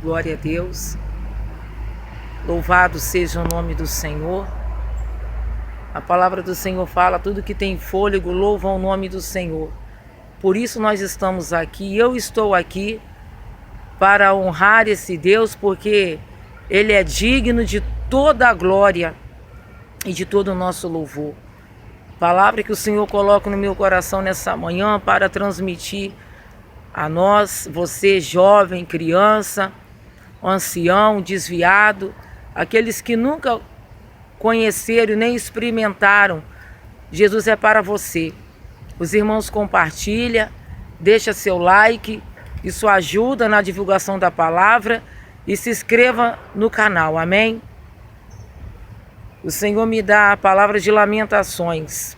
Glória a Deus. Louvado seja o nome do Senhor. A palavra do Senhor fala: tudo que tem fôlego louva o nome do Senhor. Por isso nós estamos aqui. Eu estou aqui para honrar esse Deus, porque Ele é digno de toda a glória e de todo o nosso louvor. Palavra que o Senhor coloca no meu coração nessa manhã para transmitir a nós, você jovem, criança, ancião, desviado, aqueles que nunca conheceram nem experimentaram. Jesus é para você. Os irmãos compartilha, deixa seu like, isso ajuda na divulgação da palavra, e se inscreva no canal, amém? O Senhor me dá a palavra de Lamentações.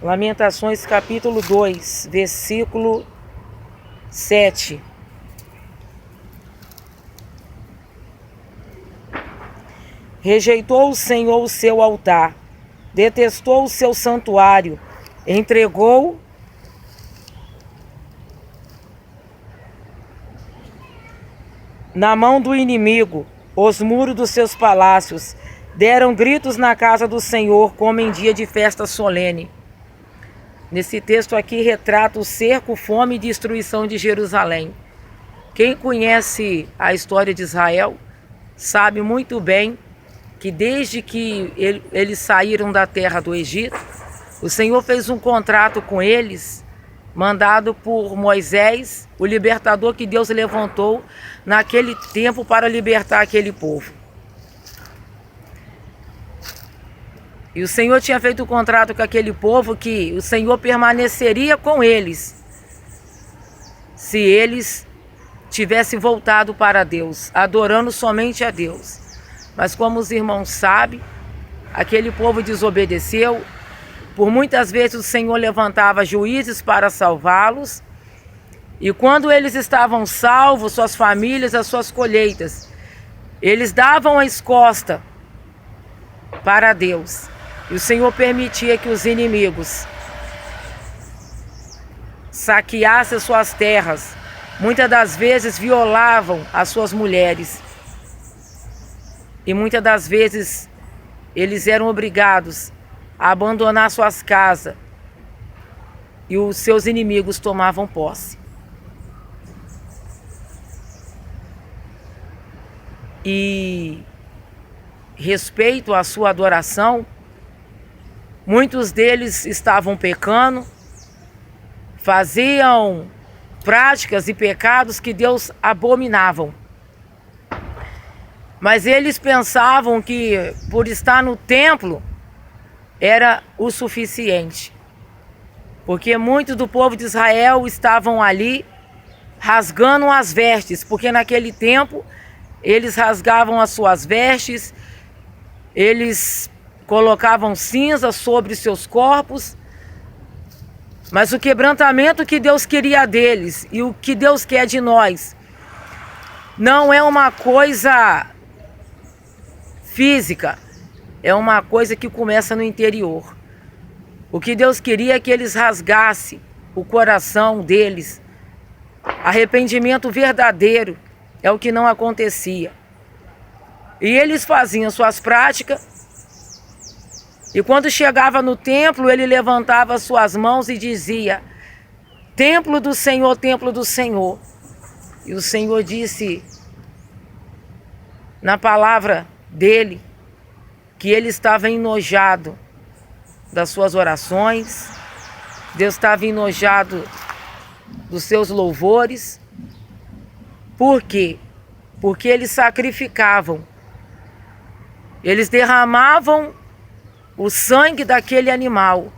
Lamentações capítulo 2, versículo 7. Rejeitou o Senhor o seu altar, detestou o seu santuário, entregou na mão do inimigo os muros dos seus palácios, deram gritos na casa do Senhor como em dia de festa solene. Nesse texto aqui retrata o cerco, fome e destruição de Jerusalém. Quem conhece a história de Israel sabe muito bem que desde que eles saíram da terra do Egito, o Senhor fez um contrato com eles, mandado por Moisés, o libertador que Deus levantou naquele tempo para libertar aquele povo. E o Senhor tinha feito um contrato com aquele povo que o Senhor permaneceria com eles se eles tivessem voltado para Deus, adorando somente a Deus. Mas como os irmãos sabem, aquele povo desobedeceu. Por muitas vezes o Senhor levantava juízes para salvá-los. E quando eles estavam salvos, suas famílias, as suas colheitas, eles davam as costas para Deus. E o Senhor permitia que os inimigos saqueassem as suas terras. Muitas das vezes violavam as suas mulheres. E muitas das vezes eles eram obrigados a abandonar suas casas. E os seus inimigos tomavam posse. E respeito à sua adoração, muitos deles estavam pecando, faziam práticas e pecados que Deus abominavam. Mas eles pensavam que por estar no templo era o suficiente. Porque muitos do povo de Israel estavam ali rasgando as vestes, porque naquele tempo eles rasgavam as suas vestes, eles colocavam cinza sobre seus corpos. Mas o quebrantamento que Deus queria deles e o que Deus quer de nós não é uma coisa física, é uma coisa que começa no interior. O que Deus queria é que eles rasgassem o coração deles. Arrependimento verdadeiro é o que não acontecia. E eles faziam suas práticas. E quando chegava no templo, ele levantava suas mãos e dizia: templo do Senhor, templo do Senhor. E o Senhor disse na palavra dele que ele estava enojado das suas orações, Deus estava enojado dos seus louvores. Por quê? Porque eles sacrificavam, eles derramavam o sangue daquele animal.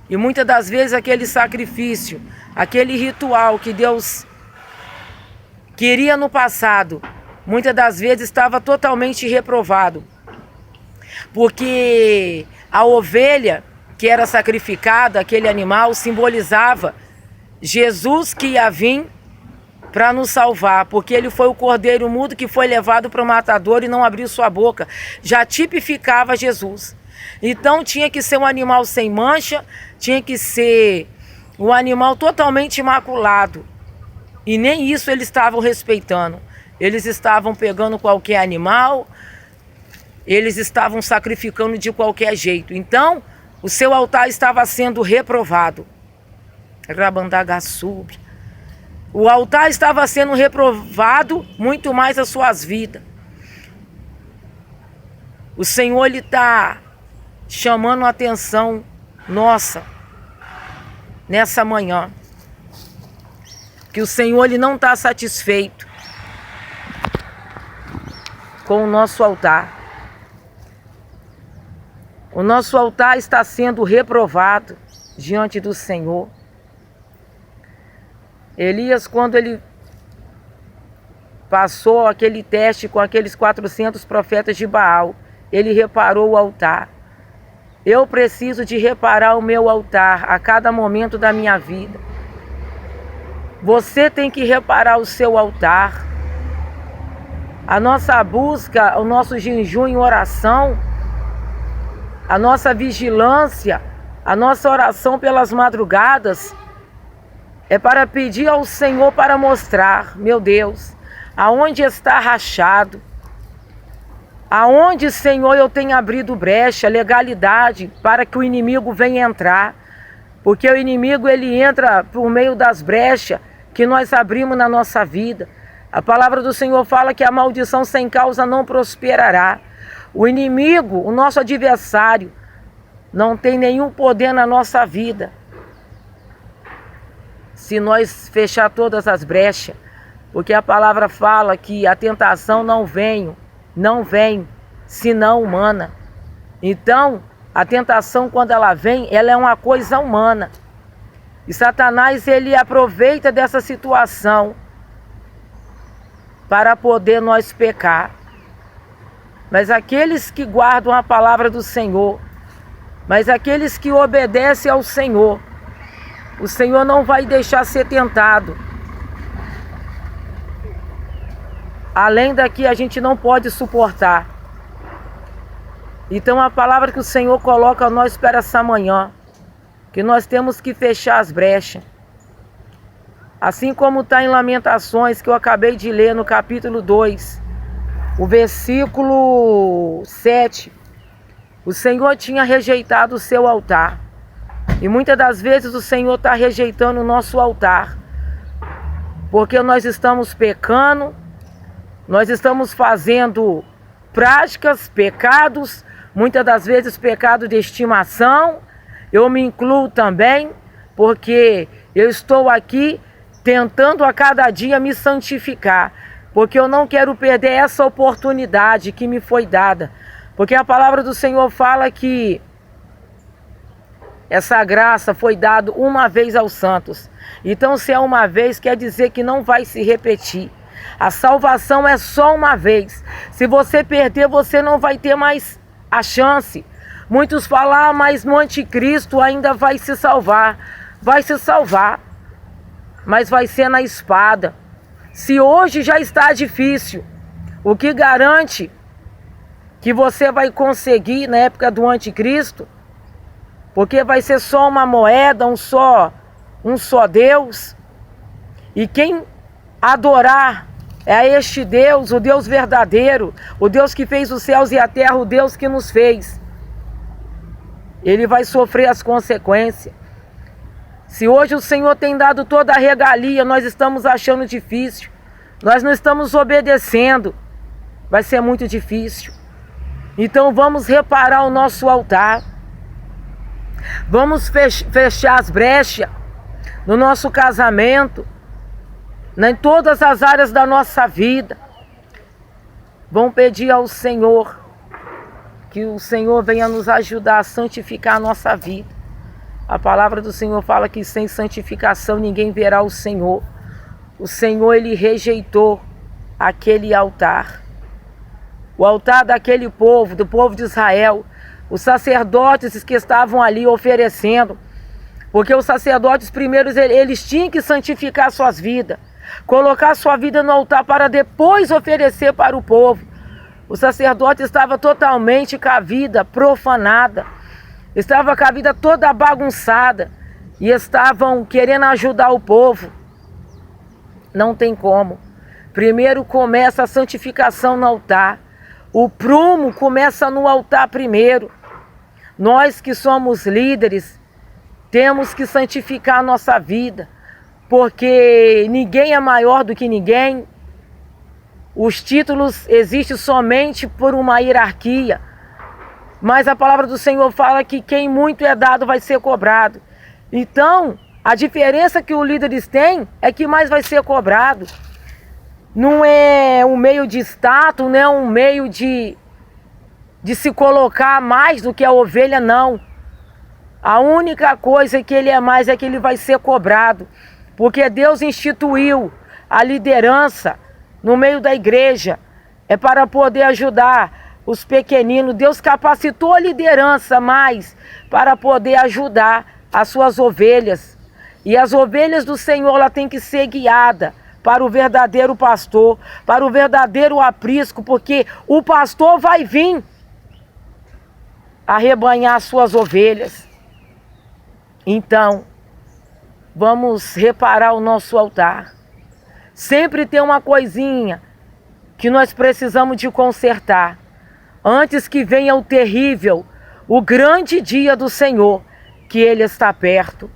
E muitas das vezes aquele sacrifício, aquele ritual que Deus queria no passado, muitas das vezes estava totalmente reprovado. Porque a ovelha que era sacrificada, aquele animal, simbolizava Jesus que ia vir para nos salvar, porque ele foi o cordeiro mudo que foi levado para o matador e não abriu sua boca. Já tipificava Jesus. Então tinha que ser um animal sem mancha, tinha que ser um animal totalmente imaculado. E nem isso eles estavam respeitando. Eles estavam pegando qualquer animal, eles estavam sacrificando de qualquer jeito. Então, o seu altar estava sendo reprovado. Rabandagaçub. O altar estava sendo reprovado, muito mais as suas vidas. O Senhor, Ele está chamando a atenção nossa nessa manhã. Que o Senhor, Ele não está satisfeito com o nosso altar. O nosso altar está sendo reprovado diante do Senhor. Elias, quando ele passou aquele teste com aqueles 400 profetas de Baal, ele reparou o altar. Eu preciso de reparar o meu altar a cada momento da minha vida. Você tem que reparar o seu altar. A nossa busca, o nosso jejum em oração, a nossa vigilância, a nossa oração pelas madrugadas, é para pedir ao Senhor para mostrar, meu Deus, aonde está rachado, aonde, Senhor, eu tenho abrido brecha, legalidade, para que o inimigo venha entrar. Porque o inimigo, ele entra por meio das brechas que nós abrimos na nossa vida. A palavra do Senhor fala que a maldição sem causa não prosperará. O inimigo, o nosso adversário, não tem nenhum poder na nossa vida. Se nós fechar todas as brechas, porque a palavra fala que a tentação não vem, senão humana. Então, a tentação, quando ela vem, ela é uma coisa humana. E Satanás, ele aproveita dessa situação para poder nós pecar. Mas aqueles que guardam a palavra do Senhor, mas aqueles que obedecem ao Senhor, o Senhor não vai deixar ser tentado. Além daqui a gente não pode suportar. Então a palavra que o Senhor coloca a nós para essa manhã, que nós temos que fechar as brechas. Assim como está em Lamentações, que eu acabei de ler no capítulo 2, o versículo 7. O Senhor tinha rejeitado o seu altar. E muitas das vezes o Senhor está rejeitando o nosso altar. Porque nós estamos pecando, nós estamos fazendo práticas, pecados, muitas das vezes pecado de estimação. Eu me incluo também, porque eu estou aqui tentando a cada dia me santificar, porque eu não quero perder essa oportunidade que me foi dada. Porque a palavra do Senhor fala que essa graça foi dada uma vez aos santos. Então, se é uma vez, quer dizer que não vai se repetir. A salvação é só uma vez. Se você perder, você não vai ter mais a chance. Muitos falam, mas no anticristo ainda vai se salvar. Vai se salvar, mas vai ser na espada. Se hoje já está difícil, o que garante que você vai conseguir na época do anticristo? Porque vai ser só uma moeda, um só Deus. E quem adorar é a este Deus, o Deus verdadeiro, o Deus que fez os céus e a terra, o Deus que nos fez. Ele vai sofrer as consequências. Se hoje o Senhor tem dado toda a regalia, nós estamos achando difícil, nós não estamos obedecendo, vai ser muito difícil. Então vamos reparar o nosso altar. Vamos fechar as brechas no nosso casamento, em todas as áreas da nossa vida. Vamos pedir ao Senhor que o Senhor venha nos ajudar a santificar a nossa vida. A palavra do Senhor fala que sem santificação ninguém verá o Senhor. O Senhor, ele rejeitou aquele altar. O altar daquele povo, do povo de Israel. Os sacerdotes que estavam ali oferecendo. Porque os sacerdotes primeiros, eles tinham que santificar suas vidas. Colocar sua vida no altar para depois oferecer para o povo. O sacerdote estava totalmente com a vida profanada, estava com a vida toda bagunçada e estavam querendo ajudar o povo. Não tem como. Primeiro começa a santificação no altar. O prumo começa no altar primeiro. Nós que somos líderes, temos que santificar a nossa vida, porque ninguém é maior do que ninguém. Os títulos existem somente por uma hierarquia, mas a palavra do Senhor fala que quem muito é dado vai ser cobrado. Então, a diferença que os líderes têm é que mais vai ser cobrado. Não é um meio de status, não é um meio de se colocar mais do que a ovelha, não. A única coisa que ele é mais é que ele vai ser cobrado, porque Deus instituiu a liderança no meio da igreja, é para poder ajudar os pequeninos. Deus capacitou a liderança mais para poder ajudar as suas ovelhas. E as ovelhas do Senhor, ela tem que ser guiada para o verdadeiro pastor, para o verdadeiro aprisco, porque o pastor vai vir arrebanhar as suas ovelhas. Então, vamos reparar o nosso altar. Sempre tem uma coisinha que nós precisamos de consertar, antes que venha o terrível, o grande dia do Senhor, que Ele está perto.